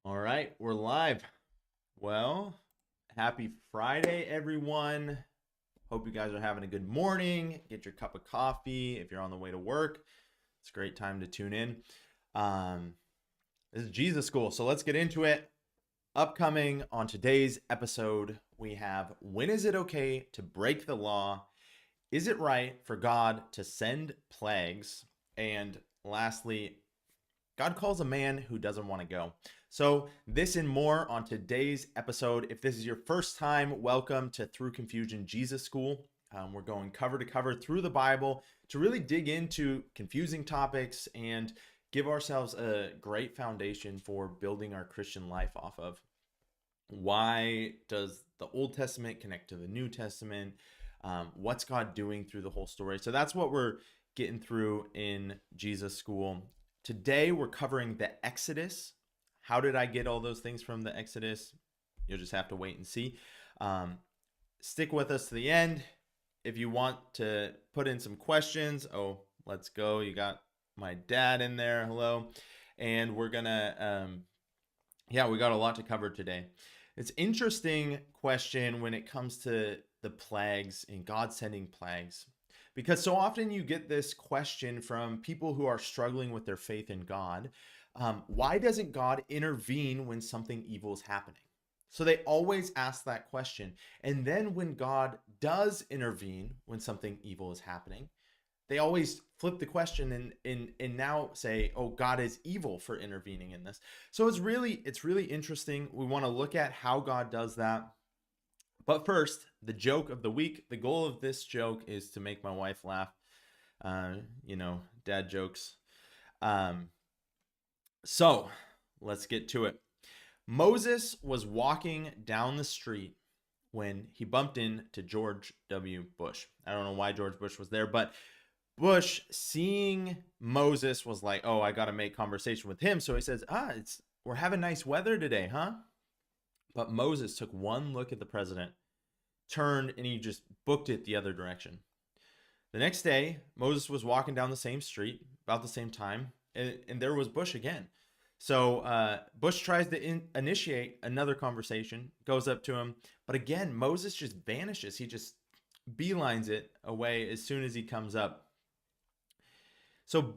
All right, we're live. Well, happy Friday, everyone. Hope you guys are having a good morning. Get your cup of coffee if you're on the way to work. It's a great time to tune in. Um, this is Jesus School, so let's get into it. Upcoming on today's episode, we have when is it okay to break the law? Is it right for God to send plagues? And lastly, God calls a man who doesn't want to go. So, this and more on today's episode. If this is your first time, welcome to ThroughConfusion Jesus School. We're going cover to cover through the Bible to really dig into confusing topics and give ourselves a great foundation for building our Christian life off of. Why does the Old Testament connect to the New Testament? What's God doing through the whole story? So that's what we're getting through in Jesus School. Today, we're covering the Exodus. How did I get all those things from the Exodus? You'll just have to wait and see. Stick with us to the end. If you want to put in some questions, let's go. You got my dad in there. Hello. And we're going to, we got a lot to cover today. It's an interesting question when it comes to the plagues and God sending plagues. Because so often you get this question from people who are struggling with their faith in God. Why doesn't God intervene when something evil is happening? So they always ask that question. And then when God does intervene when something evil is happening, they always flip the question and now say, oh, God is evil for intervening in this. So it's really interesting. We want to look at how God does that. But first, the joke of the week. The goal of this joke is to make my wife laugh. Dad jokes. So let's get to it. Moses was walking down the street when he bumped into George W. Bush. I don't know why George Bush was there, but Bush, seeing Moses, was like, oh, I got to make conversation with him. So he says, we're having nice weather today, huh? But Moses took one look at the president, turned, and he just booked it the other direction. The next day, Moses was walking down the same street about the same time, and there was Bush again. So Bush tries to initiate another conversation, goes up to him, but again, Moses just vanishes. He just beelines it away as soon as he comes up. So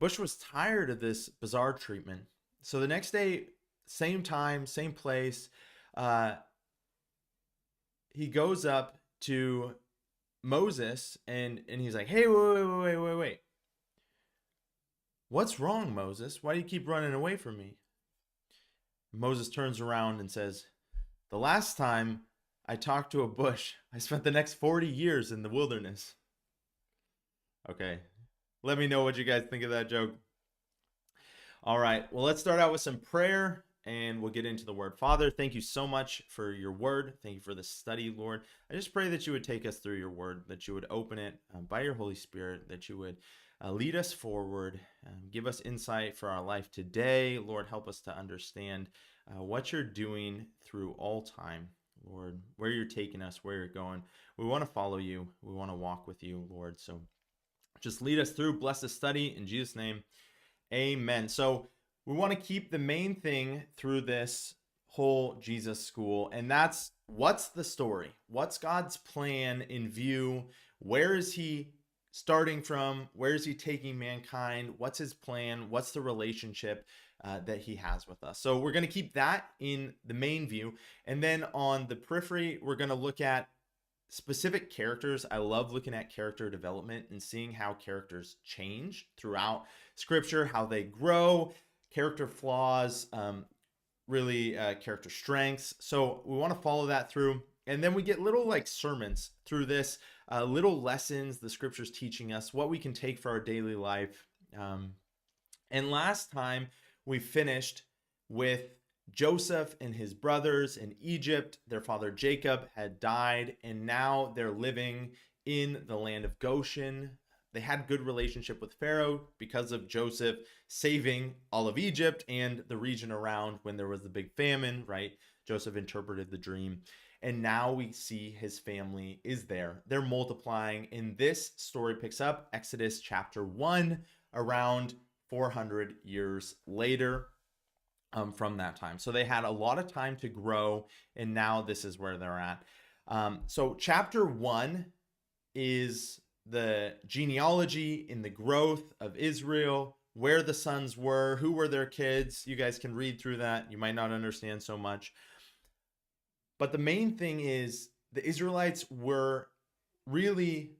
Bush was tired of this bizarre treatment. So the next day, same time, same place, he goes up to Moses and he's like, hey, wait. What's wrong, Moses? Why do you keep running away from me? Moses turns around and says, the last time I talked to a bush, I spent the next 40 years in the wilderness. Okay, let me know what you guys think of that joke. All right, well, let's start out with some prayer and we'll get into the word. Father, thank you so much for your word. Thank you for the study, Lord. I just pray that you would take us through your word, that you would open it by your Holy Spirit, that you would lead us forward, give us insight for our life today. Lord, help us to understand what you're doing through all time, Lord, where you're taking us, where you're going. We want to follow you. We want to walk with you, Lord. So just lead us through. Bless the study in Jesus' name. Amen. So we want to keep the main thing through this whole Jesus school, and that's what's the story? What's God's plan in view? Where is he starting from? Where is he taking mankind? What's his plan? What's the relationship that he has with us? So we're going to keep that in the main view. And then on the periphery, we're going to look at specific characters. I love looking at character development and seeing how characters change throughout scripture, how they grow, character flaws, character strengths. So we want to follow that through. And then we get little like sermons through this, little lessons the scripture's teaching us, what we can take for our daily life. And last time we finished with Joseph and his brothers in Egypt. Their father Jacob had died, and now they're living in the land of Goshen. They had good relationship with Pharaoh because of Joseph saving all of Egypt and the region around when there was the big famine, right? Joseph interpreted the dream. And now we see his family is there. They're multiplying. And this story picks up Exodus chapter 1 around 400 years later. from that time. So they had a lot of time to grow, and now this is where they're at. So chapter 1 is the genealogy in the growth of Israel, where the sons were, who were their kids. You guys can read through that. You might not understand so much. But the main thing is the Israelites were really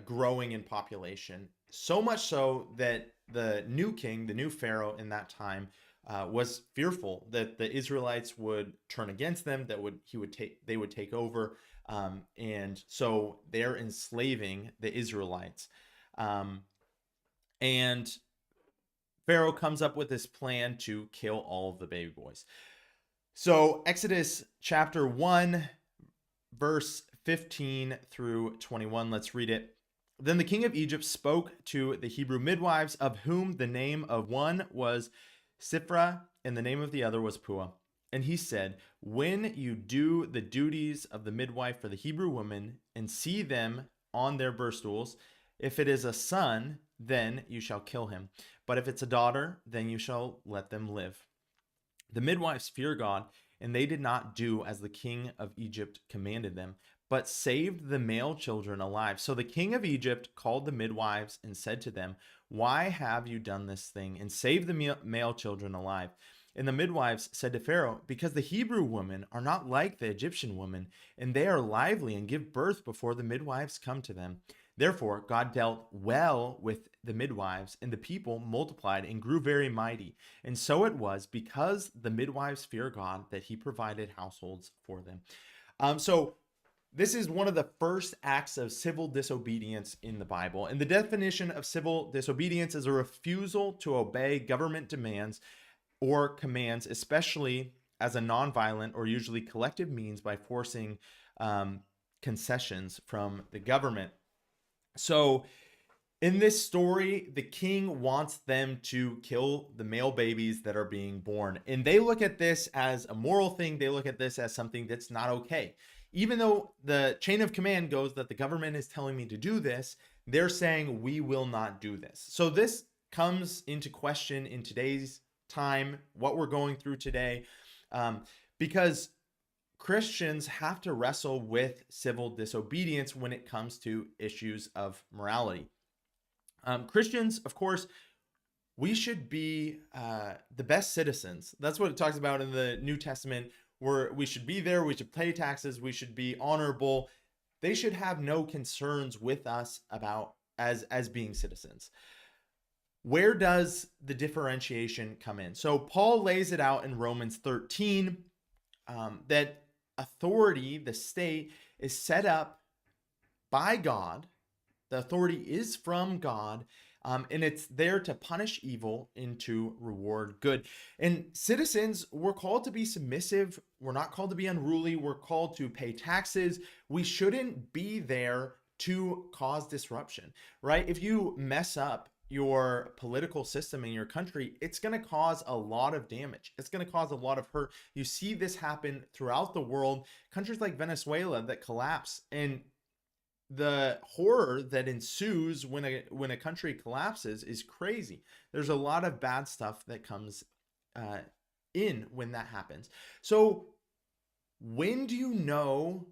growing in population, so much so that the new king, the new Pharaoh in that time, was fearful that the Israelites would turn against them, that they would take over, and so they're enslaving the Israelites. And Pharaoh comes up with this plan to kill all of the baby boys. So Exodus chapter 1, verse 15 through 21. Let's read it. Then the king of Egypt spoke to the Hebrew midwives, of whom the name of one was Siphrah, and the name of the other was Puah. And he said, when you do the duties of the midwife for the Hebrew women, and see them on their birth stools, if it is a son, then you shall kill him. But if it's a daughter, then you shall let them live. The midwives fear God, and they did not do as the king of Egypt commanded them, but saved the male children alive. So the king of Egypt called the midwives and said to them, why have you done this thing and saved the male children alive? And the midwives said to Pharaoh, because the Hebrew women are not like the Egyptian women, and they are lively and give birth before the midwives come to them. Therefore, God dealt well with the midwives, and the people multiplied and grew very mighty. And so it was, because the midwives fear God, that he provided households for them. So this is one of the first acts of civil disobedience in the Bible. And the definition of civil disobedience is a refusal to obey government demands or commands, especially as a nonviolent or usually collective means by forcing concessions from the government. So in this story, the king wants them to kill the male babies that are being born. And they look at this as a moral thing. They look at this as something that's not okay. Even though the chain of command goes that the government is telling me to do this, they're saying we will not do this. So this comes into question in today's time, what we're going through today, because Christians have to wrestle with civil disobedience when it comes to issues of morality. Christians, of course, we should be the best citizens. That's what it talks about in the New Testament, where we should be there, we should pay taxes, we should be honorable. They should have no concerns with us about as being citizens. Where does the differentiation come in? So Paul lays it out in Romans 13, that authority, the state, is set up by God. The authority is from God, and it's there to punish evil and to reward good. And citizens, we're called to be submissive. We're not called to be unruly. We're called to pay taxes. We shouldn't be there to cause disruption, right? If you mess up your political system in your country, it's going to cause a lot of damage. It's going to cause a lot of hurt. You see this happen throughout the world. Countries like Venezuela that collapse, and the horror that ensues when a country collapses is crazy. There's a lot of bad stuff that comes in when that happens. So when do you know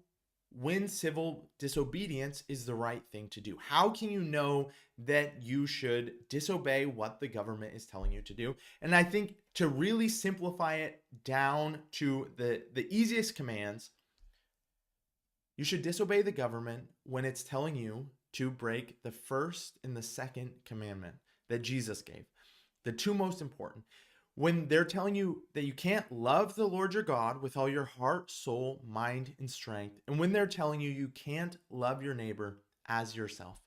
when civil disobedience is the right thing to do? How can you know that you should disobey what the government is telling you to do? And I think to really simplify it down to the easiest commands, you should disobey the government when it's telling you to break the first and the second commandment that Jesus gave, the two most important. When they're telling you that you can't love the Lord your God with all your heart, soul, mind, and strength, and when they're telling you you can't love your neighbor as yourself,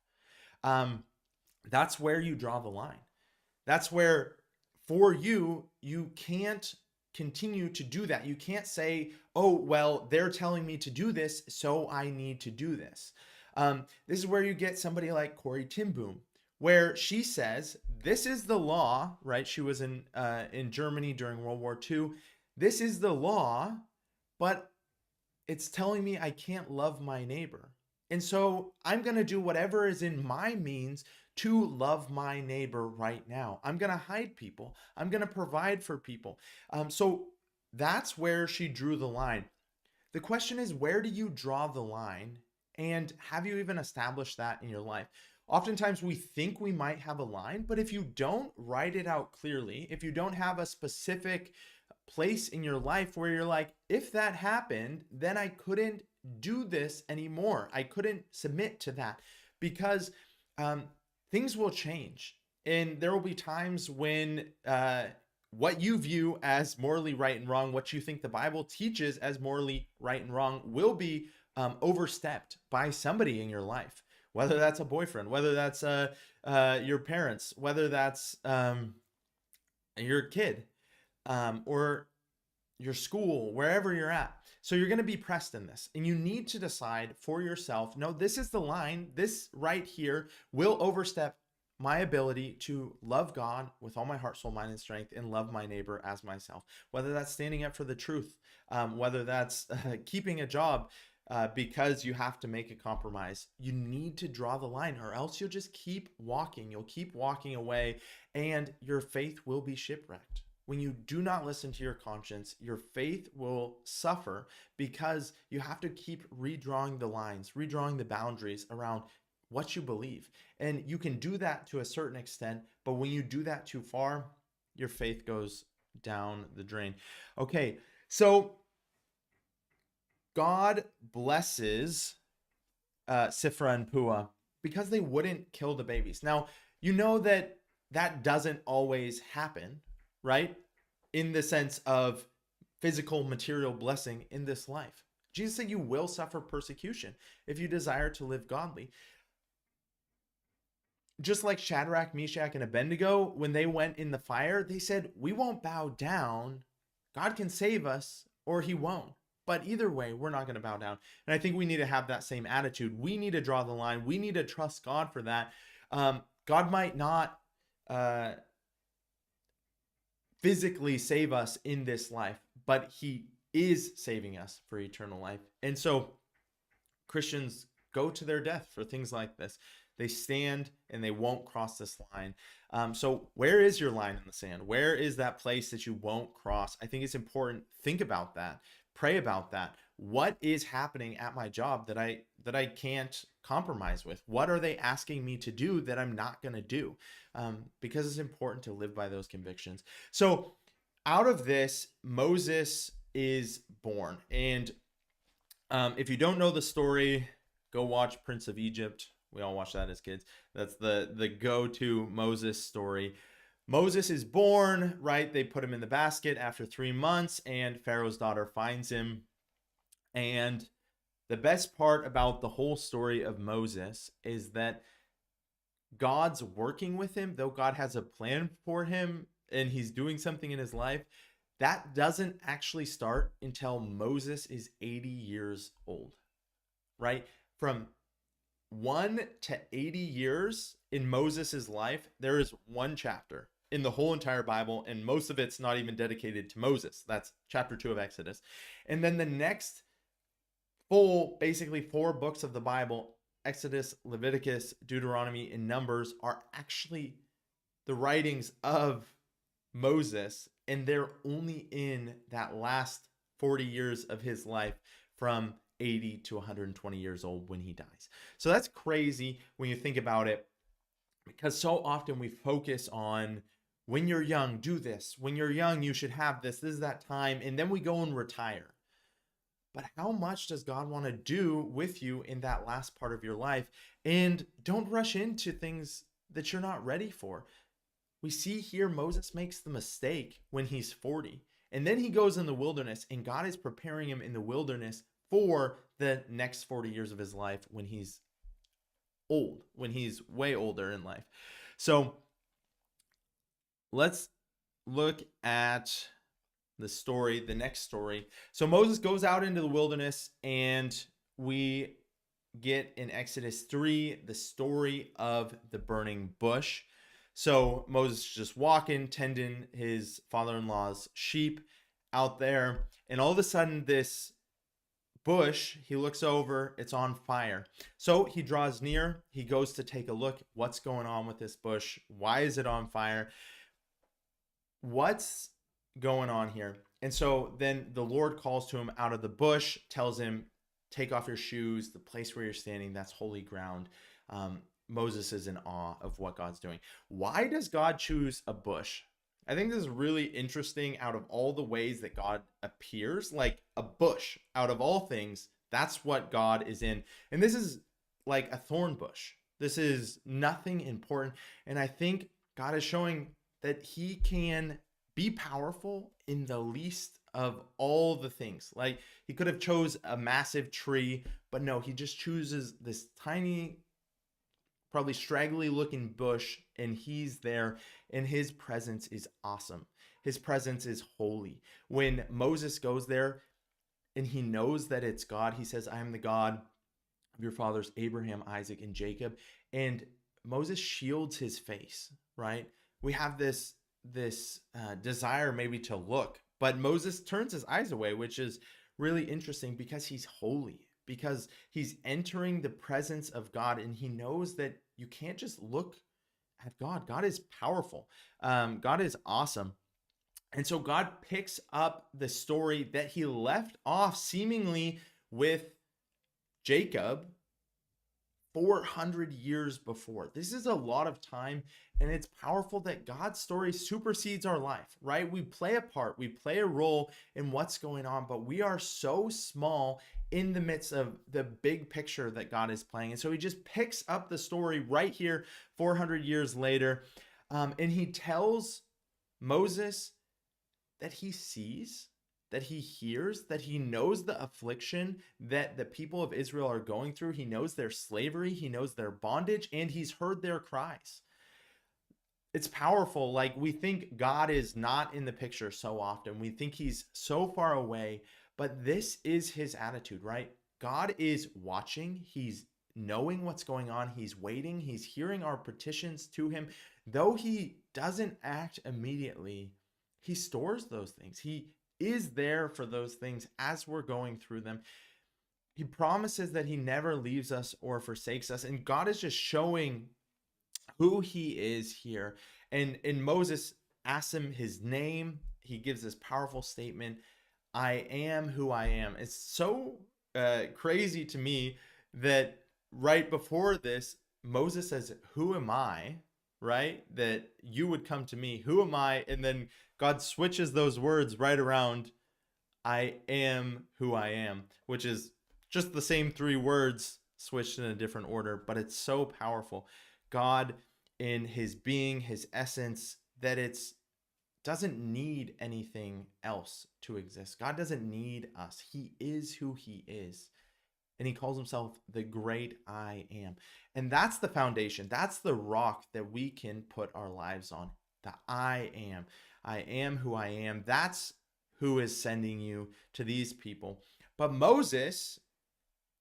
that's where you draw the line. That's where, for you, you can't continue to do that. You can't say, oh, well, they're telling me to do this, so I need to do this. This is where you get somebody like Corrie ten Boom, where she says, this is the law, right? She was in Germany during World War II. This is the law, but it's telling me I can't love my neighbor. And so I'm going to do whatever is in my means to love my neighbor right now. I'm going to hide people. I'm going to provide for people. So that's where she drew the line. The question is, where do you draw the line? And have you even established that in your life? Oftentimes we think we might have a line, but if you don't write it out clearly, if you don't have a specific place in your life where you're like, if that happened, then I couldn't do this anymore. I couldn't submit to that because things will change. And there will be times when what you view as morally right and wrong, what you think the Bible teaches as morally right and wrong, will be overstepped by somebody in your life, whether that's a boyfriend, whether that's your parents, whether that's your kid, or your school, wherever you're at. So you're going to be pressed in this, and you need to decide for yourself, no, this is the line. This right here will overstep my ability to love God with all my heart, soul, mind, and strength, and love my neighbor as myself. Whether that's standing up for the truth, whether that's keeping a job because you have to make a compromise. You need to draw the line, or else you'll just keep walking. You'll keep walking away, and your faith will be shipwrecked. When you do not listen to your conscience, your faith will suffer because you have to keep redrawing the lines, redrawing the boundaries around what you believe. And you can do that to a certain extent, but when you do that too far, your faith goes down the drain. Okay, so God blesses Sifra and Pua because they wouldn't kill the babies. Now, you know that doesn't always happen, right? In the sense of physical, material blessing in this life. Jesus said you will suffer persecution if you desire to live godly. Just like Shadrach, Meshach, and Abednego, when they went in the fire, they said, we won't bow down. God can save us or he won't. But either way, we're not going to bow down. And I think we need to have that same attitude. We need to draw the line. We need to trust God for that. God might not physically save us in this life, but he is saving us for eternal life. And so Christians go to their death for things like this. They stand and they won't cross this line. So where is your line in the sand? Where is that place that you won't cross? I think it's important. Think about that. Pray about that. What is happening at my job that I can't compromise with? What are they asking me to do that I'm not going to do? Because it's important to live by those convictions. So out of this, Moses is born. And if you don't know the story, go watch Prince of Egypt. We all watched that as kids. That's the go-to Moses story. Moses is born, right? They put him in the basket after 3 months, and Pharaoh's daughter finds him. And the best part about the whole story of Moses is that God's working with him, though God has a plan for him and he's doing something in his life. That doesn't actually start until Moses is 80 years old, right? From 1 to 80 years in Moses's life, there is one chapter in the whole entire Bible, and most of it's not even dedicated to Moses. That's chapter 2 of Exodus. And then the next full, basically 4 books of the Bible, Exodus, Leviticus, Deuteronomy, and Numbers, are actually the writings of Moses, and they're only in that last 40 years of his life, from 80 to 120 years old when he dies. So that's crazy when you think about it, because so often we focus on, when you're young, do this. When you're young, you should have this. This is that time. And then we go and retire. But how much does God want to do with you in that last part of your life? And don't rush into things that you're not ready for. We see here Moses makes the mistake when he's 40. And then he goes in the wilderness, and God is preparing him in the wilderness for the next 40 years of his life when he's old, when he's way older in life. So let's look at the story, the next story. So Moses goes out into the wilderness, and we get in Exodus 3 the story of the burning bush. So Moses is just walking, tending his father-in-law's sheep out there, and all of a sudden this bush, he looks over, it's on fire. So he draws near, he goes to take a look. What's going on with this bush? Why is it on fire? What's going on here? And so then the Lord calls to him out of the bush, tells him, take off your shoes. The place where you're standing, that's holy ground. Moses is in awe of what God's doing. Why does God choose a bush? I think this is really interesting. Out of all the ways that God appears, like a bush, out of all things, that's what God is in. And this is like a thorn bush. This is nothing important. And I think God is showing that he can be powerful in the least of all the things. Like he could have chose a massive tree, but no, he just chooses this tiny, probably straggly looking bush, and he's there, and his presence is awesome. His presence is holy. When Moses goes there and he knows that it's God, he says, I am the God of your fathers, Abraham, Isaac, and Jacob. And Moses shields his face, right? We have this desire maybe to look, but Moses turns his eyes away, which is really interesting because he's holy, because he's entering the presence of God, and he knows that you can't just look at God. God is powerful. God is awesome. And so God picks up the story that he left off seemingly with Jacob 400 years before. This is a lot of time, and it's powerful that God's story supersedes our life, right? We play a part, we play a role in what's going on, but we are so small in the midst of the big picture that God is playing. And so he just picks up the story right here 400 years later, and he tells Moses that he sees, that he hears, that he knows the affliction that the people of Israel are going through. He knows their slavery, he knows their bondage, and he's heard their cries. It's powerful. Like, we think God is not in the picture so often. We think he's so far away, but this is his attitude, right? God is watching. He's knowing what's going on. He's waiting. He's hearing our petitions to him. Though he doesn't act immediately, he stores those things. He is there for those things as we're going through them. He promises that he never leaves us or forsakes us. And God is just showing who he is here. And Moses asks him his name. He gives this powerful statement, I am who I am. It's so crazy to me that right before this, Moses says, who am I? Right? That you would come to me. Who am I? And then God switches those words right around. I am who I am, which is just the same three words switched in a different order, but it's so powerful. God in his being, his essence, that it's doesn't need anything else to exist. God doesn't need us. He is who he is. And he calls himself the great I am. And that's the foundation. That's the rock that we can put our lives on. The I am. I am who I am. That's who is sending you to these people. But Moses,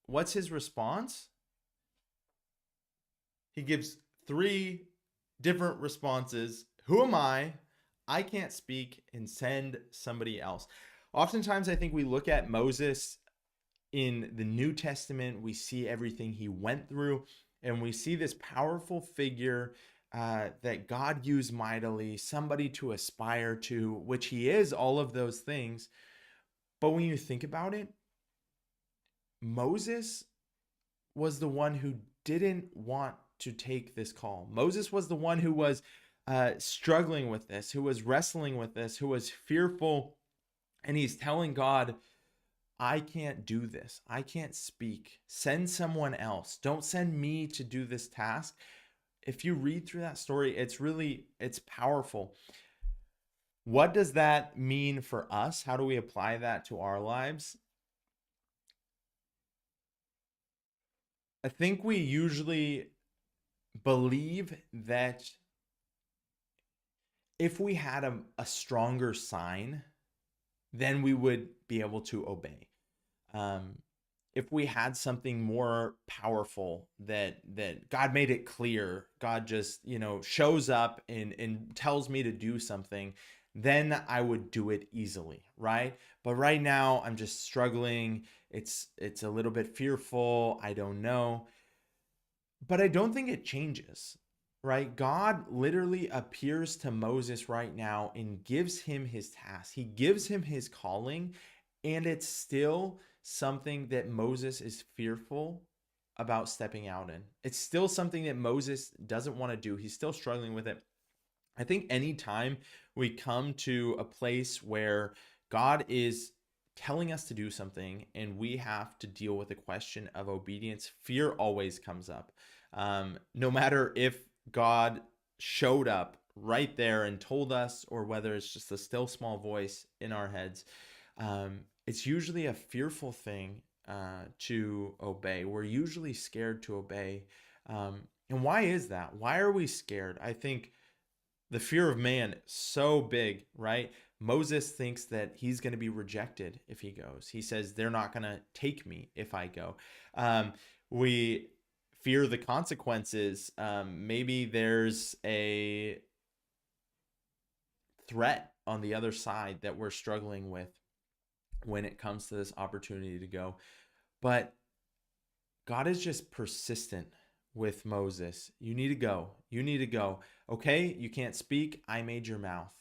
what's his response? He gives three different responses. Who am I? I can't speak, and send somebody else. Oftentimes, I think we look at Moses in the New Testament, we see everything he went through, and we see this powerful figure that God used mightily, somebody to aspire to, which he is all of those things. But when you think about it, Moses was the one who didn't want to take this call. Moses was the one who was struggling with this, who was wrestling with this, who was fearful. And he's telling God, I can't do this. I can't speak. Send someone else. Don't send me to do this task. If you read through that story, it's powerful. What does that mean for us? How do we apply that to our lives? I think we usually believe that if we had a stronger sign, then we would be able to obey. If we had something more powerful that God made it clear, God just, shows up and tells me to do something, then I would do it easily, right? But right now I'm just struggling. It's a little bit fearful. I don't know. But I don't think it changes, right? God literally appears to Moses right now and gives him his task. He gives him his calling, and it's still something that Moses is fearful about stepping out in. It's still something that Moses doesn't want to do. He's still struggling with it. I think anytime we come to a place where God is telling us to do something and we have to deal with the question of obedience, fear always comes up. No matter if God showed up right there and told us, or whether it's just a still small voice in our heads, it's usually a fearful thing to obey. We're usually scared to obey. And why is that? Why are we scared? I think the fear of man is so big, right? Moses thinks that he's going to be rejected if he goes. He says, they're not going to take me if I go. We fear the consequences. Maybe there's a threat on the other side that we're struggling with when it comes to this opportunity to go. But God is just persistent with Moses. You need to go. You need to go. Okay, you can't speak. I made your mouth.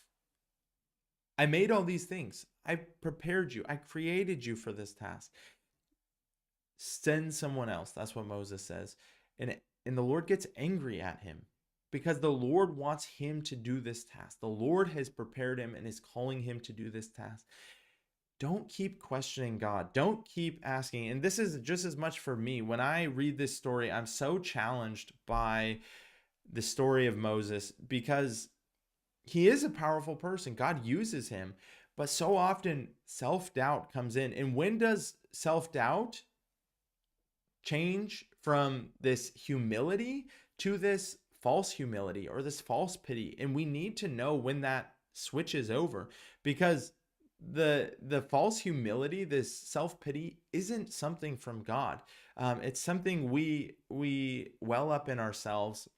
I made all these things. I prepared you. I created you for this task. Send someone else. That's what Moses says. And the Lord gets angry at him because the Lord wants him to do this task. The Lord has prepared him and is calling him to do this task. Don't keep questioning God. Don't keep asking. And this is just as much for me. When I read this story, I'm so challenged by the story of Moses because he is a powerful person. God uses him. But so often self-doubt comes in. And when does self-doubt change from this humility to this false humility or this false pity? And we need to know when that switches over, because the false humility, this self-pity, isn't something from God. It's something we well up in ourselves,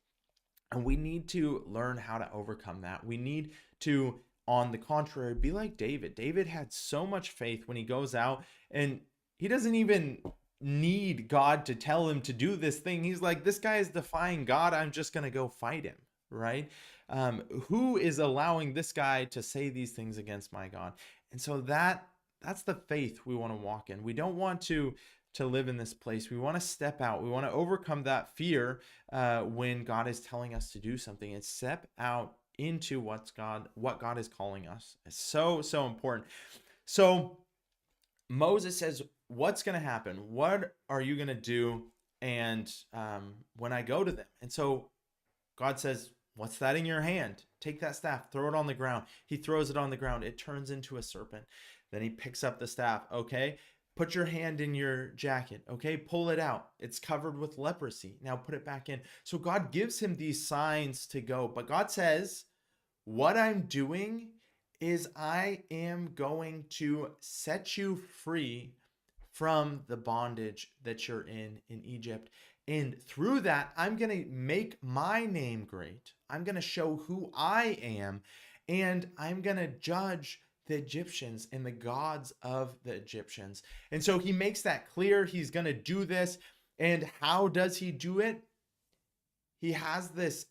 and we need to learn how to overcome that. We need to, on the contrary, be like David. David had so much faith when he goes out, and he doesn't even need God to tell him to do this thing. He's like, this guy is defying God. I'm just going to go fight him, right? Who is allowing this guy to say these things against my God? And so that's the faith we want to walk in. We don't want to live in this place. We want to step out. We want to overcome that fear when God is telling us to do something, and step out into what God is calling us. It's so important. So Moses says, what's going to happen? What are you going to do? And when I go to them? And so God says, what's that in your hand? Take that staff, throw it on the ground. He throws it on the ground. It turns into a serpent. Then he picks up the staff. Okay, put your hand in your jacket. Okay, pull it out. It's covered with leprosy. Now put it back in. So God gives him these signs to go. But God says, what I'm doing is I am going to set you free from the bondage that you're in Egypt. And through that, I'm going to make my name great. I'm going to show who I am. And I'm going to judge the Egyptians and the gods of the Egyptians. And so he makes that clear. He's going to do this. And how does he do it? He has this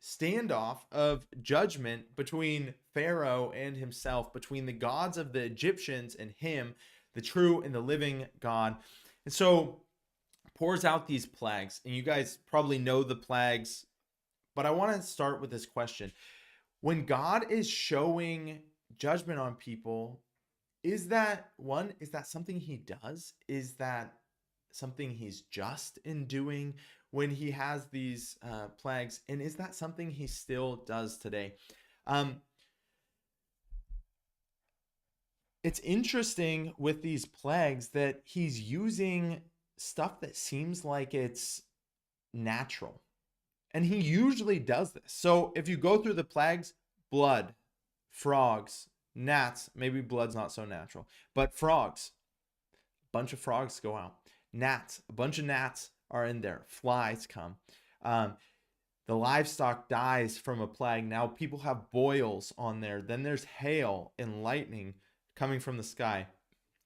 standoff of judgment between Pharaoh and himself, between the gods of the Egyptians and him, the true and the living God. And so pours out these plagues, and you guys probably know the plagues, but I want to start with this question. When God is showing judgment on people, is that something he does? Is that something he's just in doing when he has these plagues? And is that something he still does today? It's interesting with these plagues that he's using stuff that seems like it's natural. And he usually does this. So if you go through the plagues, blood, frogs, gnats, maybe blood's not so natural, but frogs, a bunch of frogs go out. Gnats, a bunch of gnats are in there. Flies come. The livestock dies from a plague. Now people have boils on there. Then there's hail and lightning coming from the sky,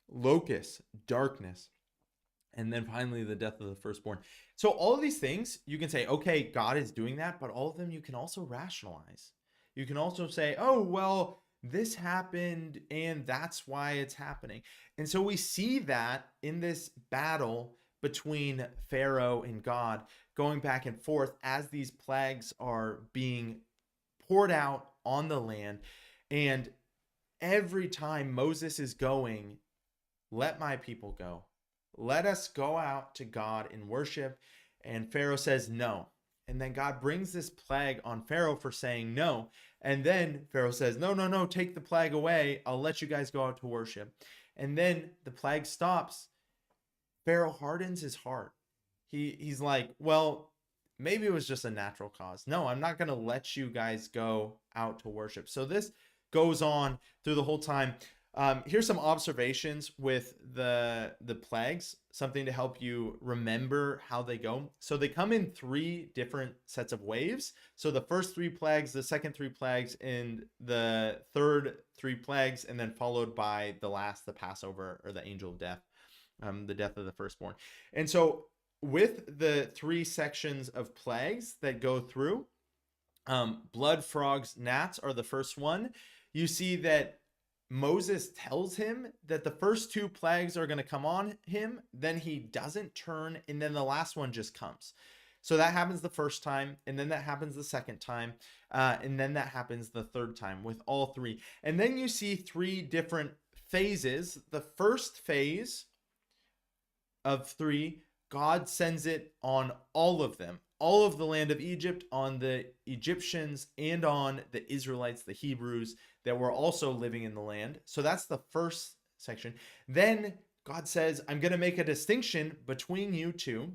locusts, darkness, and then finally the death of the firstborn. So all of these things, you can say, okay, God is doing that, but all of them you can also rationalize. You can also say, oh, well, this happened and that's why it's happening. And so we see that in this battle between Pharaoh and God, going back and forth as these plagues are being poured out on the land. And every time Moses is going, let my people go. Let us go out to God in worship. And Pharaoh says no. And then God brings this plague on Pharaoh for saying no. And then Pharaoh says, no, take the plague away. I'll let you guys go out to worship. And then the plague stops. Pharaoh hardens his heart. He's like, well, maybe it was just a natural cause. No, I'm not going to let you guys go out to worship. So this goes on through the whole time. Here's some observations with the plagues, something to help you remember how they go. So they come in 3 different sets of waves. So the first 3 plagues, the second 3 plagues, and the third 3 plagues, and then followed by the last, the Passover, or the angel of death, the death of the firstborn. And so with the 3 sections of plagues that go through, blood, frogs, gnats are the first one. You see that Moses tells him that the first 2 plagues are going to come on him, then he doesn't turn, and then the last one just comes. So that happens the first time, and then that happens the second time, and then that happens the third time with all 3. And then you see 3 different phases. The first phase of 3, God sends it on all of them, all of the land of Egypt, on the Egyptians and on the Israelites, the Hebrews that were also living in the land. So that's the first section. Then God says, I'm going to make a distinction between you two.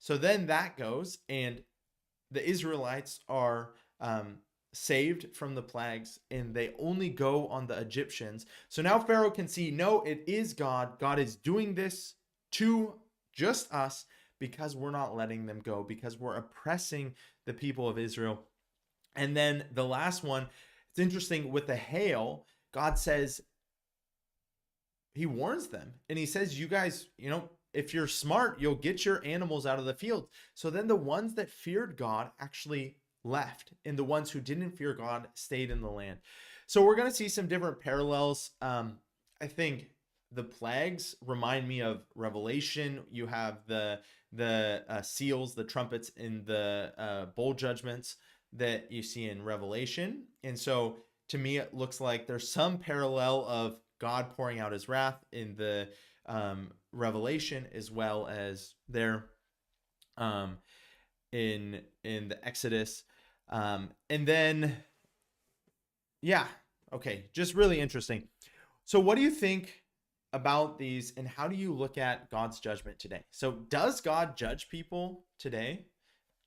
So then that goes, and the Israelites are saved from the plagues, and they only go on the Egyptians. So now Pharaoh can see, no, it is God. God is doing this to just us because we're not letting them go, because we're oppressing the people of Israel. And then the last one, it's interesting with the hail, God says, he warns them, and he says, you guys, if you're smart, you'll get your animals out of the field. So then the ones that feared God actually left, and the ones who didn't fear God stayed in the land. So we're going to see some different parallels. I think the plagues remind me of Revelation. You have the seals, the trumpets, and the bowl judgments that you see in Revelation. And so to me, it looks like there's some parallel of God pouring out his wrath in the Revelation, as well as there in the Exodus. And then, just really interesting. So what do you think about these, and how do you look at God's judgment today? So does God judge people today?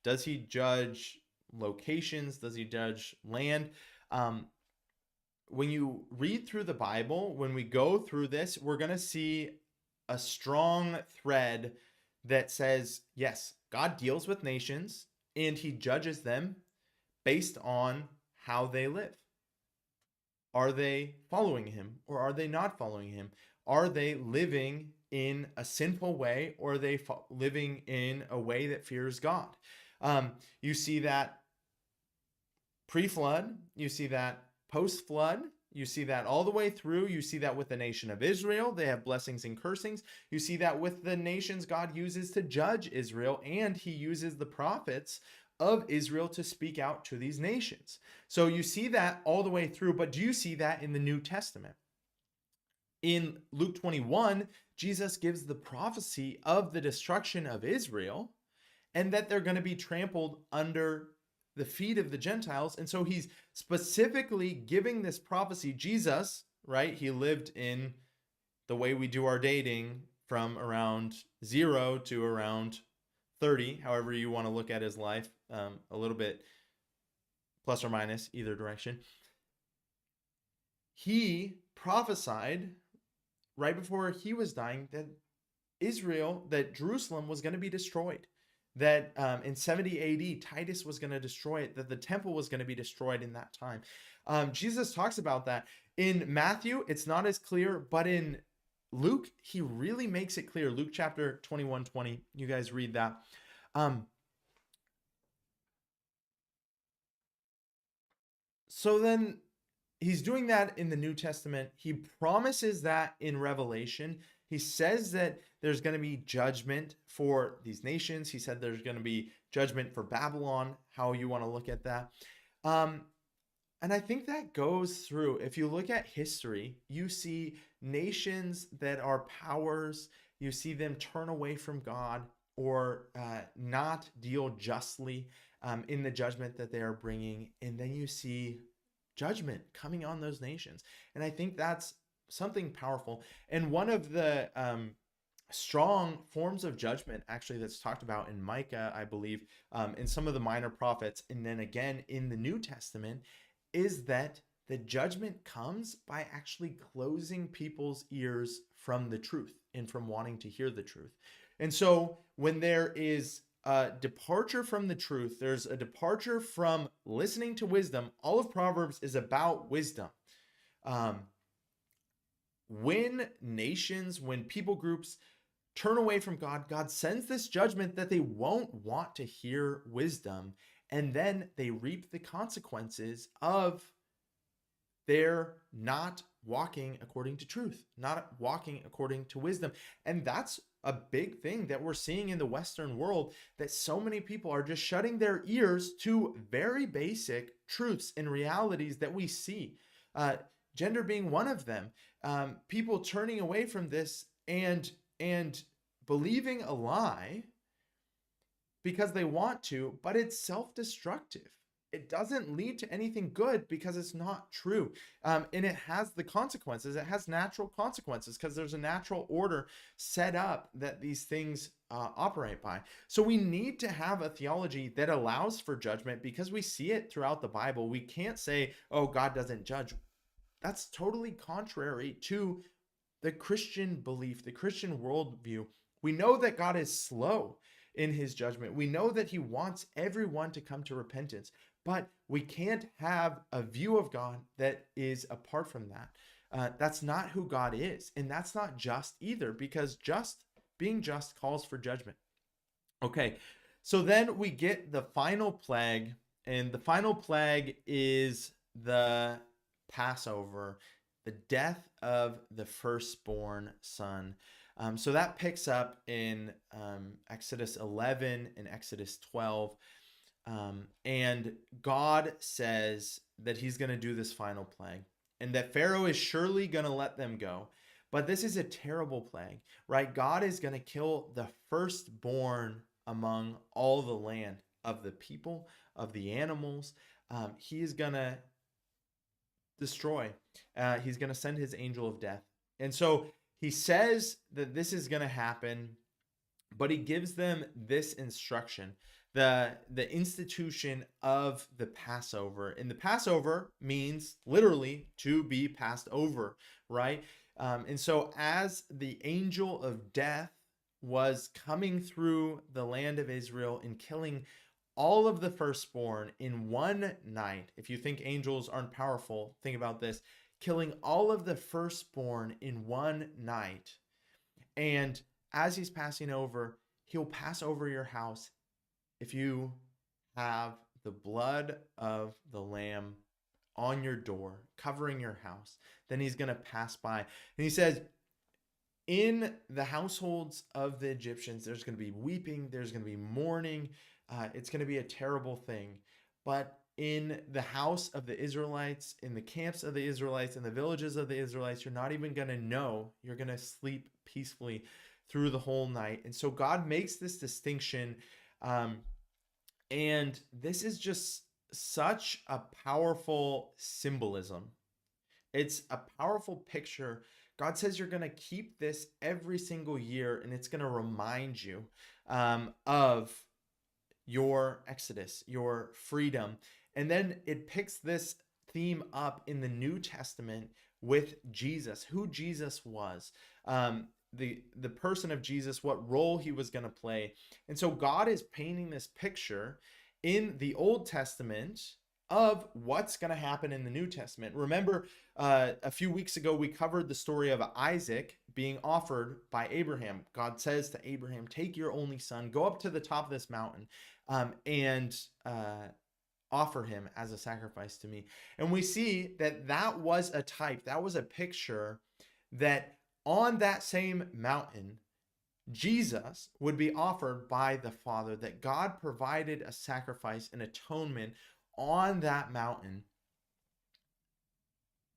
Does he judge locations? Does he judge land? When you read through the Bible, when we go through this, we're going to see a strong thread that says, yes, God deals with nations and he judges them based on how they live. Are they following him, or are they not following him? Are they living in a sinful way, or are they living in a way that fears God? You see that pre-flood, you see that post-flood, you see that all the way through. You see that with the nation of Israel. They have blessings and cursings. You see that with the nations God uses to judge Israel, and he uses the prophets of Israel to speak out to these nations. So you see that all the way through, but do you see that in the New Testament? In Luke 21, Jesus gives the prophecy of the destruction of Israel, and that they're going to be trampled under the feet of the Gentiles. And so he's specifically giving this prophecy. Jesus, right? He lived in the way we do our dating, from around 0 to around 30, however you want to look at his life, a little bit plus or minus either direction. He prophesied right before he was dying that Jerusalem was going to be destroyed, that in 70 AD, Titus was going to destroy it, that the temple was going to be destroyed in that time. Jesus talks about that. In Matthew, it's not as clear, but in Luke, he really makes it clear. Luke chapter 21:20, you guys read that. So then he's doing that in the New Testament. He promises that in Revelation. He says that there's going to be judgment for these nations. He said there's going to be judgment for Babylon, how you want to look at that. And I think that goes through, if you look at history, you see nations that are powers, you see them turn away from God or not deal justly in the judgment that they are bringing. And then you see judgment coming on those nations. And I think that's something powerful. And one of the strong forms of judgment, actually, that's talked about in Micah, I believe, in some of the minor prophets, and then again in the New Testament, is that the judgment comes by actually closing people's ears from the truth and from wanting to hear the truth. And so when there is a departure from the truth, there's a departure from listening to wisdom. All of Proverbs is about wisdom. When nations, when people groups turn away from God, God sends this judgment that they won't want to hear wisdom. And then they reap the consequences of their not walking according to truth, not walking according to wisdom. And that's a big thing that we're seeing in the Western world, that so many people are just shutting their ears to very basic truths and realities that we see. Gender being one of them. People turning away from this and believing a lie because they want to, but it's self-destructive. It doesn't lead to anything good because it's not true. And it has the consequences. It has natural consequences because there's a natural order set up that these things operate by. So we need to have a theology that allows for judgment because we see it throughout the Bible. We can't say, oh, God doesn't judge. That's totally contrary to the Christian belief, the Christian worldview. We know that God is slow in his judgment. We know that he wants everyone to come to repentance, but we can't have a view of God that is apart from that. That's not who God is, and that's not just either, because being just calls for judgment. Okay, so then we get the final plague, and the final plague is the Passover, the death of the firstborn son. So that picks up in Exodus 11 and Exodus 12. And God says that he's going to do this final plague and that Pharaoh is surely going to let them go. But this is a terrible plague, right? God is going to kill the firstborn among all the land, of the people, of the animals. He is going to destroy. He's going to send his angel of death. And so he says that this is going to happen, but he gives them this instruction, the institution of the Passover. And the Passover means literally to be passed over, right? And so as the angel of death was coming through the land of Israel and killing all of the firstborn in one night, if you think angels aren't powerful, think about this. Killing all of the firstborn in one night. And as he's passing over, he'll pass over your house if you have the blood of the lamb on your door, covering your house. Then he's going to pass by. And he says, in the households of the Egyptians, there's going to be weeping, there's going to be mourning. It's going to be a terrible thing. But in the house of the Israelites, in the camps of the Israelites, in the villages of the Israelites, you're not even going to know. You're going to sleep peacefully through the whole night. And so God makes this distinction. And this is just such a powerful symbolism. It's a powerful picture. God says you're going to keep this every single year, and it's going to remind you of your exodus, your freedom. And then it picks this theme up in the New Testament with Jesus, who Jesus was. the person of Jesus, what role he was going to play. And so God is painting this picture in the Old Testament of what's going to happen in the New Testament. Remember, a few weeks ago, we covered the story of Isaac being offered by Abraham. God says to Abraham, take your only son, go up to the top of this mountain, and offer him as a sacrifice to me. And we see that that was a type, that was a picture that on that same mountain, Jesus would be offered by the Father, that God provided a sacrifice, an atonement on that mountain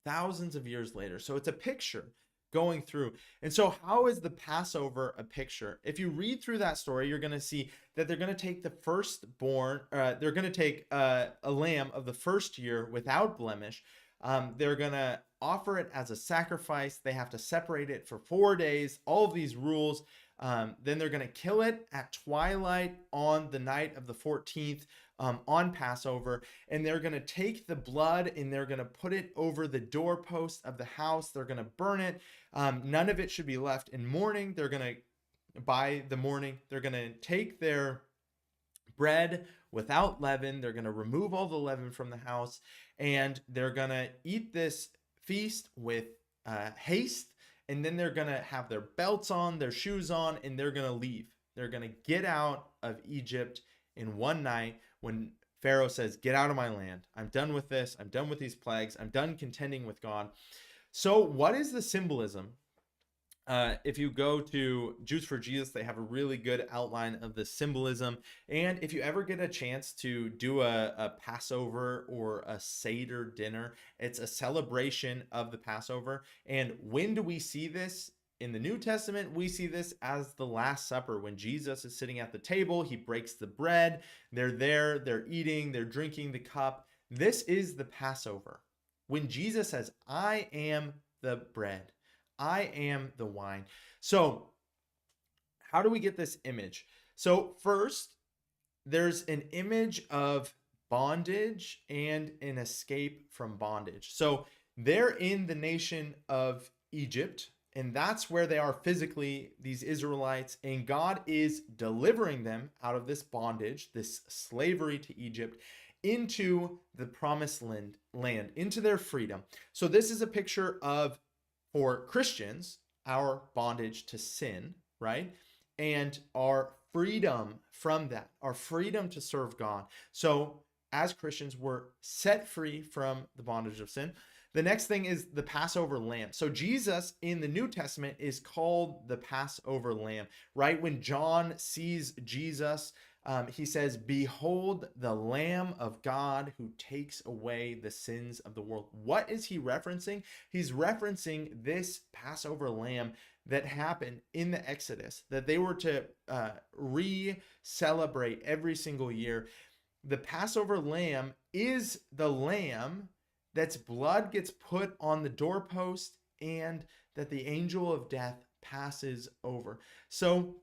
thousands of years later. So it's a picture going through. And so how is the Passover a picture? If you read through that story, you're going to see that they're going to take the firstborn, they're going to take a lamb of the first year without blemish. They're going to offer it as a sacrifice. They have to separate it for 4 days, all of these rules. Then they're going to kill it at twilight on the night of the 14th on Passover. And they're going to take the blood and they're going to put it over the doorpost of the house. They're going to burn it. None of it should be left in mourning. They're going to, by the morning, they're going to take their bread without leaven. They're going to remove all the leaven from the house. And they're going to eat this feast with haste. And then they're going to have their belts on, their shoes on, and they're going to leave. They're going to get out of Egypt in one night when Pharaoh says, get out of my land. I'm done with this. I'm done with these plagues. I'm done contending with God. So what is the symbolism? If you go to Jews for Jesus, they have a really good outline of the symbolism. And if you ever get a chance to do a Passover or a Seder dinner, it's a celebration of the Passover. And when do we see this? In the New Testament, we see this as the Last Supper. When Jesus is sitting at the table, he breaks the bread. They're there, they're eating, they're drinking the cup. This is the Passover. When Jesus says, I am the bread. I am the wine. So how do we get this image? So first, there's an image of bondage and an escape from bondage. So they're in the nation of Egypt, and that's where they are physically, these Israelites, and God is delivering them out of this bondage, this slavery to Egypt, into the promised land, into their freedom. So this is a picture of, for Christians, our bondage to sin, right? And our freedom from that, our freedom to serve God. So as Christians, we're set free from the bondage of sin. The next thing is the Passover lamb. So Jesus in the New Testament is called the Passover lamb, right? When John sees Jesus, he says, behold the Lamb of God who takes away the sins of the world. What is he referencing? He's referencing this Passover lamb that happened in the Exodus, that they were to re-celebrate every single year. The Passover lamb is the lamb that's blood gets put on the doorpost and that the angel of death passes over. So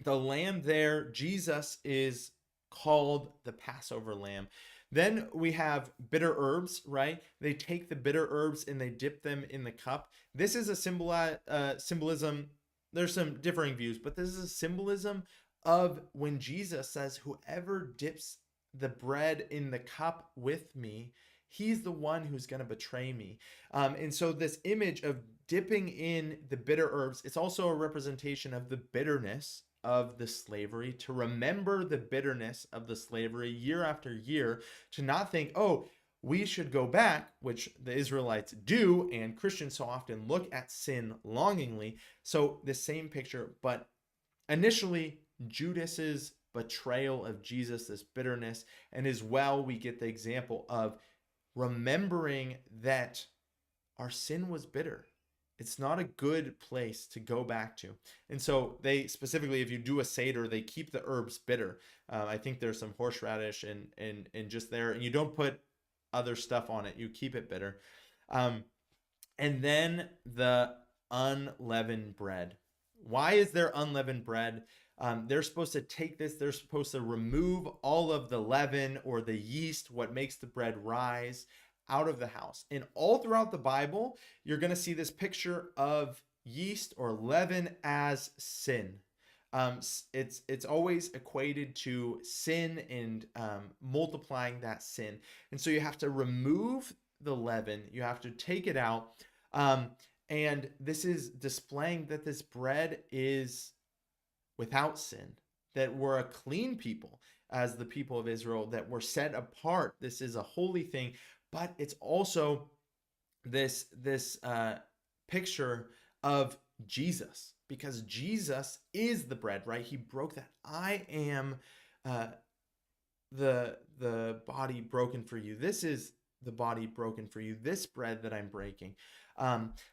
the lamb there, Jesus, is called the Passover lamb. Then we have bitter herbs, right? They take the bitter herbs and they dip them in the cup. This is a symbolism. There's some differing views, but this is a symbolism of when Jesus says, whoever dips the bread in the cup with me, he's the one who's going to betray me. And so this image of dipping in the bitter herbs, it's also a representation of the bitterness of the slavery, to remember the bitterness of the slavery year after year, to not think, oh, we should go back, which the Israelites do, and Christians so often look at sin longingly. So the same picture, but initially Judas's betrayal of Jesus, this bitterness, and as well we get the example of remembering that our sin was bitter. It's not a good place to go back to. And so they specifically, if you do a Seder, they keep the herbs bitter. I think there's some horseradish and just there, and you don't put other stuff on it. You keep it bitter. And then the unleavened bread. Why is there unleavened bread? They're supposed to take this, they're supposed to remove all of the leaven or the yeast, what makes the bread rise, out of the house. And all throughout the Bible, you're going to see this picture of yeast or leaven as sin. It's always equated to sin and multiplying that sin. And so you have to remove the leaven. You have to take it out. And this is displaying that this bread is without sin, that we're a clean people as the people of Israel, that we're set apart. This is a holy thing, but it's also this picture of Jesus, because Jesus is the bread, right? He broke that. I am the body broken for you. This is the body broken for you. This bread that I'm breaking.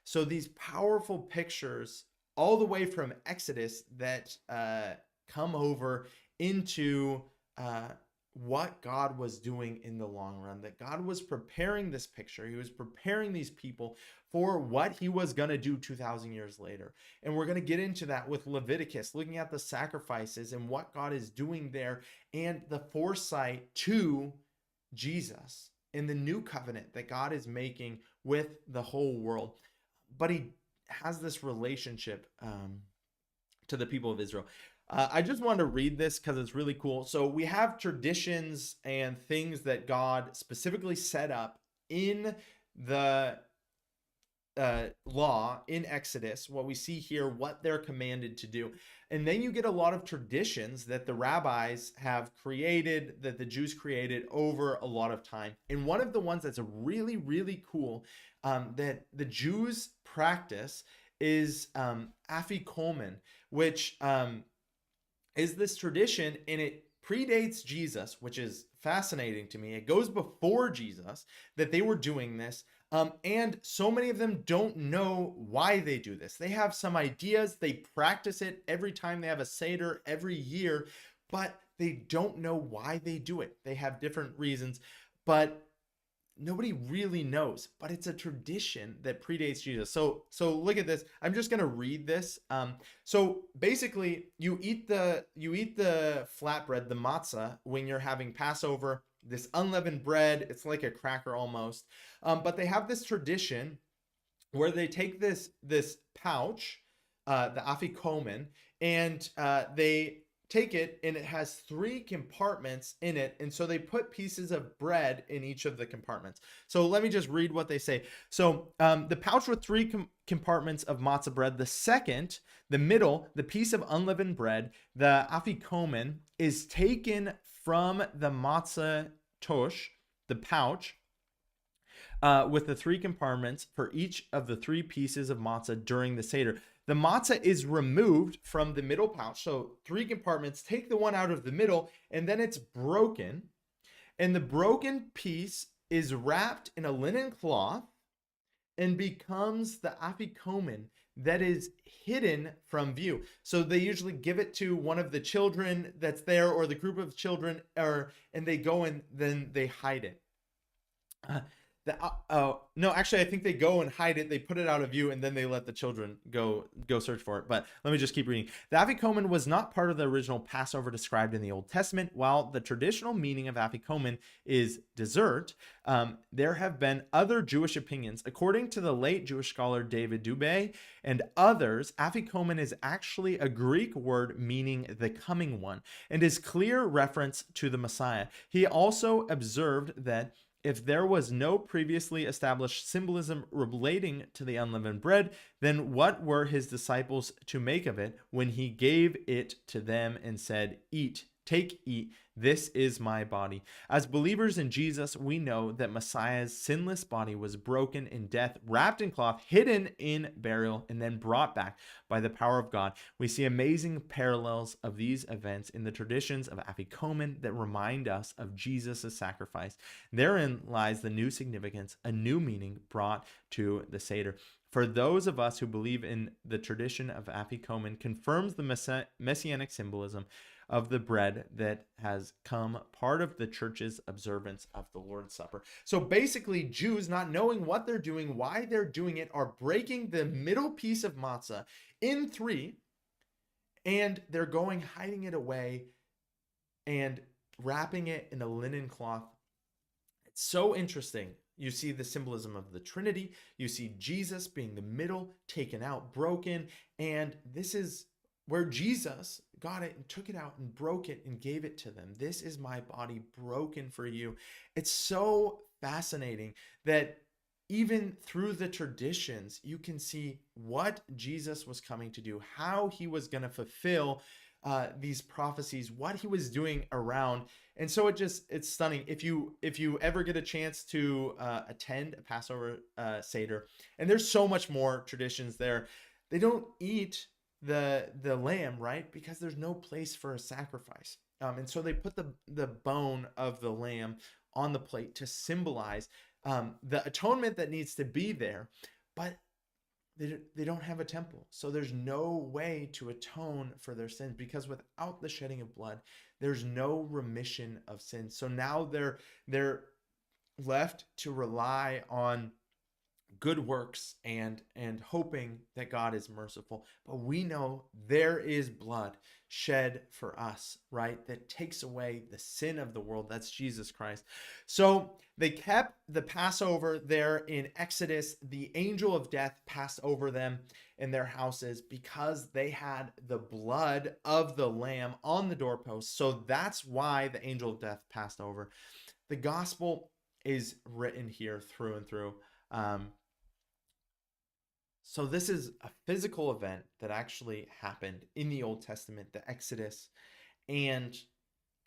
So these powerful pictures, all the way from Exodus, that come over into what God was doing in the long run, that God was preparing this picture. He was preparing these people for what he was going to do 2,000 years later. And we're going to get into that with Leviticus, looking at the sacrifices and what God is doing there, and the foresight to Jesus in the new covenant that God is making with the whole world. But he has this relationship to the people of Israel. I just wanted to read this because it's really cool. So we have traditions and things that God specifically set up in the law in Exodus, what we see here, what they're commanded to do. And then you get a lot of traditions that the rabbis have created, that the Jews created over a lot of time. And one of the ones that's really, really cool that the Jews practice is afikomen, which is this tradition, and it predates Jesus, which is fascinating to me. It goes before Jesus that they were doing this. And so many of them don't know why they do this. They have some ideas, they practice it every time they have a Seder every year, but they don't know why they do it. They have different reasons, but nobody really knows. But it's a tradition that predates Jesus. So look at this. I'm just gonna read this. So basically, you eat the flatbread, the matzah, when you're having Passover. This unleavened bread, it's like a cracker almost. But they have this tradition where they take this pouch, the afikomen, and they take it, and it has 3 compartments in it, and so they put pieces of bread in each of the compartments. So let me just read what they say. So the pouch with 3 compartments of matzah bread, the second, the middle, the piece of unleavened bread, the afikomen, is taken from the matzah tosh, the pouch, with the 3 compartments for each of the 3 pieces of matzah during the Seder. The matzah is removed from the middle pouch. So 3 compartments, take the one out of the middle, and then it's broken. And the broken piece is wrapped in a linen cloth and becomes the afikomen that is hidden from view. So they usually give it to one of the children that's there, or the group of children, and they go and then they hide it. No, actually, I think they go and hide it. They put it out of view, and then they let the children go search for it. But let me just keep reading. The afikomen was not part of the original Passover described in the Old Testament. While the traditional meaning of afikomen is dessert, there have been other Jewish opinions. According to the late Jewish scholar David Dubay and others, afikomen is actually a Greek word meaning the coming one, and is clear reference to the Messiah. He also observed that if there was no previously established symbolism relating to the unleavened bread, then what were his disciples to make of it when he gave it to them and said, "Eat, take, eat, this is my body"? As believers in Jesus, we know that Messiah's sinless body was broken in death, wrapped in cloth, hidden in burial, and then brought back by the power of God. We see amazing parallels of these events in the traditions of afikomen that remind us of Jesus' sacrifice. Therein lies the new significance, a new meaning brought to the Seder. For those of us who believe in the tradition of afikomen, confirms the messianic symbolism of the bread that has come part of the church's observance of the Lord's Supper. So basically, Jews, not knowing what they're doing, why they're doing it, are breaking the middle piece of matzah in 3, and they're going, hiding it away, and wrapping it in a linen cloth. It's so interesting. You see the symbolism of the Trinity. You see Jesus being the middle, taken out, broken. And this is where Jesus got it and took it out and broke it and gave it to them. This is my body broken for you. It's so fascinating that even through the traditions, you can see what Jesus was coming to do, how he was going to fulfill these prophecies, what he was doing around. And so it's stunning. If you ever get a chance to attend a Passover Seder, and there's so much more traditions there, they don't eat the lamb, right? Because there's no place for a sacrifice. And so they put the bone of the lamb on the plate to symbolize the atonement that needs to be there, but they don't have a temple. So there's no way to atone for their sins, because without the shedding of blood, there's no remission of sins. So now they're left to rely on good works and hoping that God is merciful. But we know there is blood shed for us, right? That takes away the sin of the world. That's Jesus Christ. So they kept the Passover there in Exodus. The angel of death passed over them in their houses because they had the blood of the lamb on the doorpost. So that's why the angel of death passed over. The gospel is written here through and through. So this is a physical event that actually happened in the Old Testament, the Exodus, and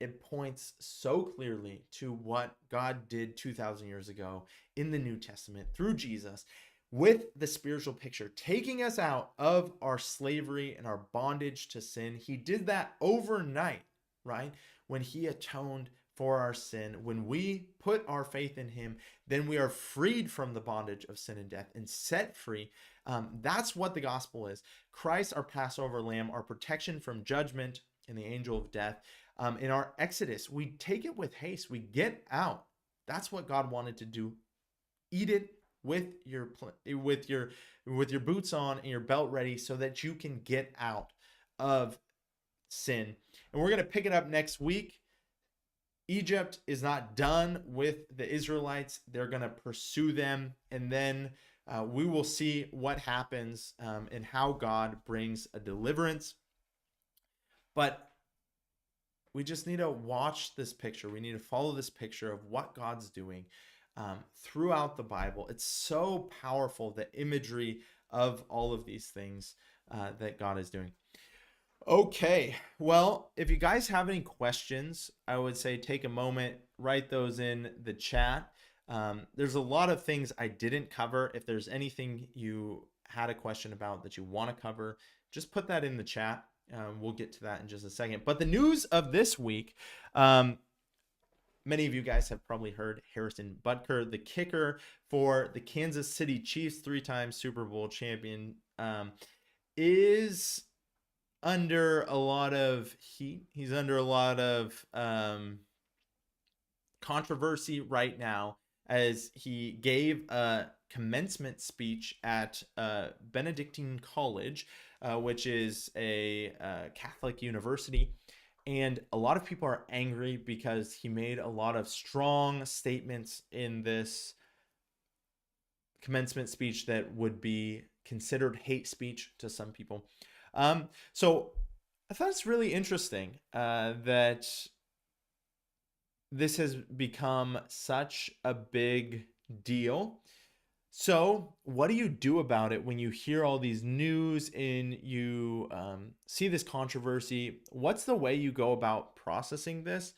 it points so clearly to what God did 2,000 years ago in the New Testament through Jesus, with the spiritual picture, taking us out of our slavery and our bondage to sin. He did that overnight, right? When he atoned for our sin. When we put our faith in him, then we are freed from the bondage of sin and death and set free. That's what the gospel is. Christ, our Passover lamb, our protection from judgment and the angel of death. In our Exodus, we take it with haste. We get out. That's what God wanted to do. Eat it with your boots on and your belt ready, so that you can get out of sin. And we're going to pick it up next week. Egypt is not done with the Israelites. They're going to pursue them, and then we will see what happens and how God brings a deliverance. But we just need to watch this picture. We need to follow this picture of what God's doing throughout the Bible. It's so powerful, the imagery of all of these things that God is doing. Okay, well, if you guys have any questions, I would say take a moment, write those in the chat. There's a lot of things I didn't cover. If there's anything you had a question about that you want to cover, just put that in the chat. We'll get to that in just a second. But the news of this week, many of you guys have probably heard Harrison Butker, the kicker for the Kansas City Chiefs, 3-time Super Bowl champion, is under a lot of heat. He's under a lot of controversy right now, as he gave a commencement speech at Benedictine College, which is a Catholic university. And a lot of people are angry because he made a lot of strong statements in this commencement speech that would be considered hate speech to some people. So I thought it's really interesting that this has become such a big deal. So what do you do about it when you hear all these news and you see this controversy? What's the way you go about processing this?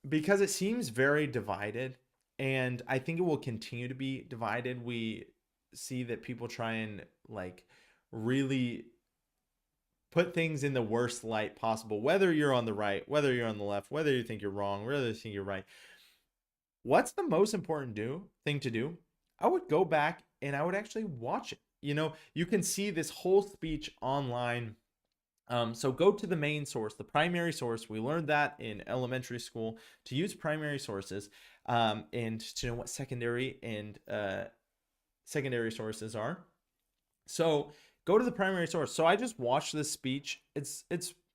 Because it seems very divided, and I think it will continue to be divided. We see that people try and really put things in the worst light possible, whether you're on the right, whether you're on the left, whether you think you're wrong, whether you think you're right. What's the most important thing to do? I would go back and I would actually watch it. You can see this whole speech online. So go to the main source, the primary source. We learned that in elementary school, to use primary sources and to know what secondary sources are. So go to the primary source. So I just watched this speech. It's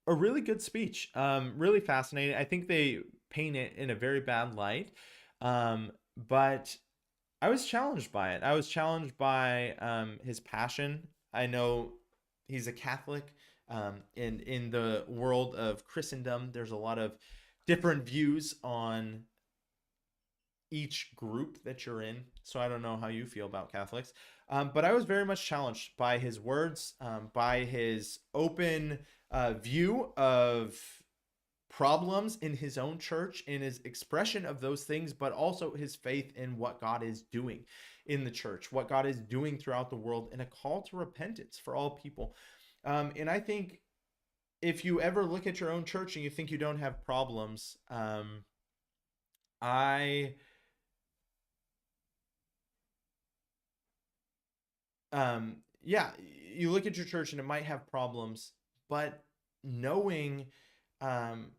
a really good speech, really fascinating. I think they paint it in a very bad light, but I was challenged by it. I was challenged by his passion. I know he's a Catholic. In the world of Christendom, there's a lot of different views on each group that you're in. So I don't know how you feel about Catholics. But I was very much challenged by his words, by his open view of problems in his own church, in his expression of those things, but also his faith in what God is doing in the church, what God is doing throughout the world, and a call to repentance for all people. And I think if you ever look at your own church and you think you don't have problems, I yeah, you look at your church and it might have problems, but knowing um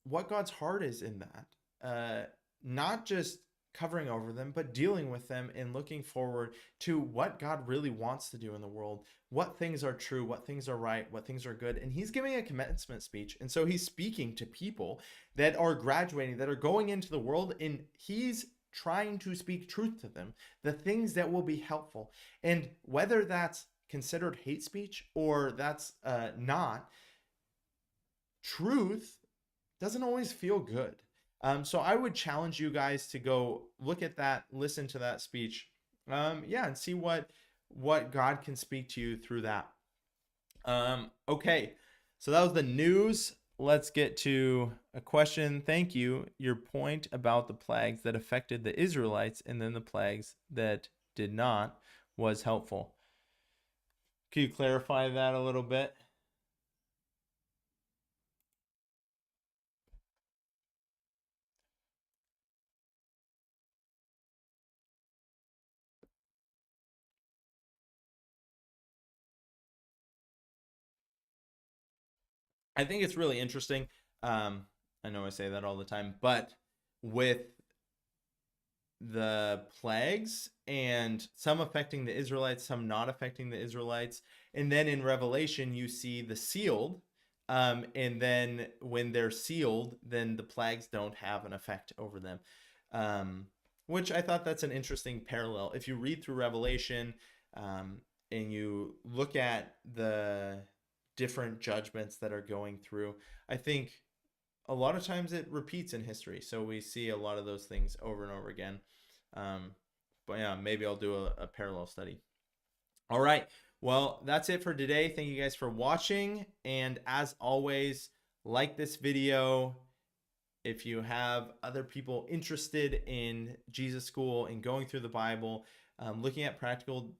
what God's heart is in that, not just covering over them, but dealing with them and looking forward to what God really wants to do in the world, what things are true, what things are right, what things are good. And he's giving a commencement speech. And so he's speaking to people that are graduating, that are going into the world, and he's trying to speak truth to them, the things that will be helpful. And whether that's considered hate speech or that's not, truth doesn't always feel good. So I would challenge you guys to go look at that, listen to that speech, yeah, and see what God can speak to you through that. Okay, so that was the news. Let's get to a question. Thank you. Your point about the plagues that affected the Israelites and then the plagues that did not was helpful. Can you clarify that a little bit? I think it's really interesting. I know I say that all the time, but with the plagues and some affecting the Israelites, some not affecting the Israelites, and then in Revelation you see the sealed, and then when they're sealed, then the plagues don't have an effect over them, which I thought that's an interesting parallel. If you read through Revelation, and you look at the different judgments that are going through, I think a lot of times it repeats in history. So we see a lot of those things over and over again. Um, but yeah, maybe I'll do a parallel study. All right. Well, that's it for today. Thank you guys for watching. And as always, like this video. If you have other people interested in Jesus School and going through the Bible, looking at practical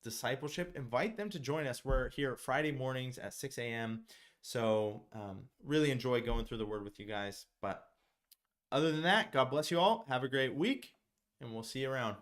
discipleship, invite them to join us. We're here Friday mornings at 6 a.m. So really enjoy going through the Word with you guys. But other than that, God bless you all. Have a great week, and we'll see you around.